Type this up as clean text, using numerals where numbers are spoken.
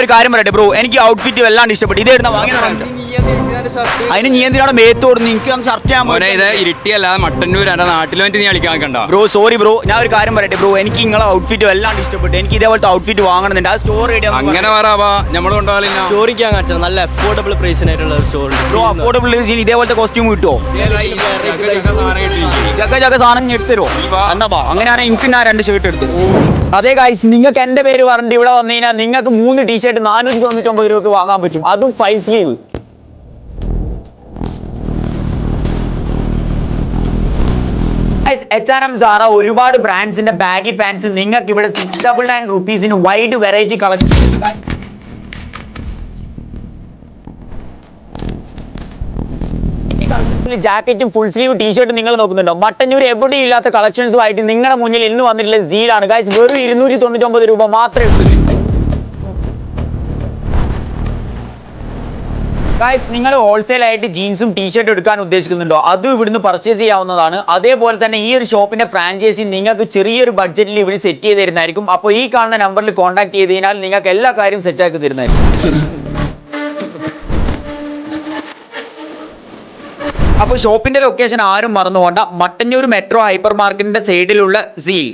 ഒരു കാര്യം പറയട്ടെ ബ്രോ, എനിക്ക് ഔട്ട്ഫിറ്റ് വല്ലാണ്ട് ഇഷ്ടപ്പെട്ടു. ഇതായിരുന്നു വാങ്ങിയത്. അതിന് നീ എന്തിനാണ് മേത്ത് കൊടുത്ത് എനിക്ക് ഷർട്ട് ചെയ്യാൻ മോനെ ഇത് ഇരിട്ടിയല്ല മട്ടന്നൂർ എന്റെ നാട്ടിൽ വേണ്ടി നീ കളിക്കാൻ കണ്ട ബ്രോ. സോറി ബ്രോ, ഞാൻ ഒരു കാര്യം പറയട്ടെ ബ്രോ, എനിക്ക് നിങ്ങളെ ഔട്ട്ഫിറ്റ് വല്ലാണ്ട് ഇഷ്ടപ്പെട്ടു. എനിക്ക് ഇതേപോലത്തെ ഔട്ട്ഫിറ്റ് വാങ്ങണമെന്നുണ്ട്. ആ സ്റ്റോർ അങ്ങനെ പറയാ നമ്മൾ കൊണ്ടുപോകാനില്ല. സ്റ്റോറിക്കാൻ കാണിച്ചത് നല്ല അഫോർഡബിൾ പ്രൈസിനായിട്ടുള്ള സ്റ്റോർ. ബ്രോ അഫോർഡബിൾ ഇതേപോലത്തെ കോസ്റ്റ്യൂം കിട്ടുമോ? ചക്ക സാധനം എടുത്തരോ? എന്നാ അങ്ങനെയാണെങ്കിൽ എനിക്ക് ഞാൻ 2 ഷർട്ട് എടുത്തു. അതേ ഗൈസ്, നിങ്ങൾക്ക് എന്റെ പേര് പറഞ്ഞിട്ട് ഇവിടെ വന്നു കഴിഞ്ഞാൽ നിങ്ങൾക്ക് 3 ടീഷർട്ട് 499 രൂപക്ക് വാങ്ങാൻ പറ്റും. അതും 5 സ്ലീവ്. H&M, Zara ഒരുപാട് ബ്രാൻഡ്സിന്റെ ബാഗി പാൻസ് നിങ്ങൾക്ക് ഇവിടെ 699 റുപ്പീസിന് വൈഡ് വെറൈറ്റി കളക്ഷൻസ്. ജാക്കറ്റും ഫുൾ സ്ലീവ് ടീഷർട്ടും നിങ്ങൾ നോക്കുന്നുണ്ടോ? മട്ടന്നൂർ എവിടെയും ഇല്ലാത്ത കളക്ഷൻസുമായിട്ട് നിങ്ങളുടെ മുന്നിൽ ഇന്ന് വന്നിട്ടുള്ള സീലാണ് ഗൈസ്. വെറും 299 രൂപ മാത്രമേ ഉള്ളൂ. ഗൈസ്, നിങ്ങൾ ഹോൾസെയിൽ ആയിട്ട് ജീൻസും ടീഷർട്ടും എടുക്കാൻ ഉദ്ദേശിക്കുന്നുണ്ടോ? അതും ഇവിടുന്ന് പർച്ചേസ് ചെയ്യാവുന്നതാണ്. അതേപോലെ തന്നെ ഈ ഒരു ഷോപ്പിന്റെ ഫ്രാഞ്ചൈസി നിങ്ങൾക്ക് ചെറിയൊരു ബഡ്ജറ്റിൽ ഇവിടെ സെറ്റ് ചെയ്ത് തരുന്നതായിരിക്കും. അപ്പോൾ ഈ കാണുന്ന നമ്പറിൽ കോൺടാക്ട് ചെയ്ത് കഴിഞ്ഞാൽ നിങ്ങൾക്ക് എല്ലാ കാര്യവും സെറ്റ് ആക്കി തരുന്നതായിരിക്കും. അപ്പോൾ ഷോപ്പിന്റെ ലൊക്കേഷൻ ആരും മറന്നു പോകണ്ട. മട്ടന്നൂർ മെട്രോ ഹൈപ്പർ മാർക്കറ്റിന്റെ സൈഡിലുള്ള സീൽ.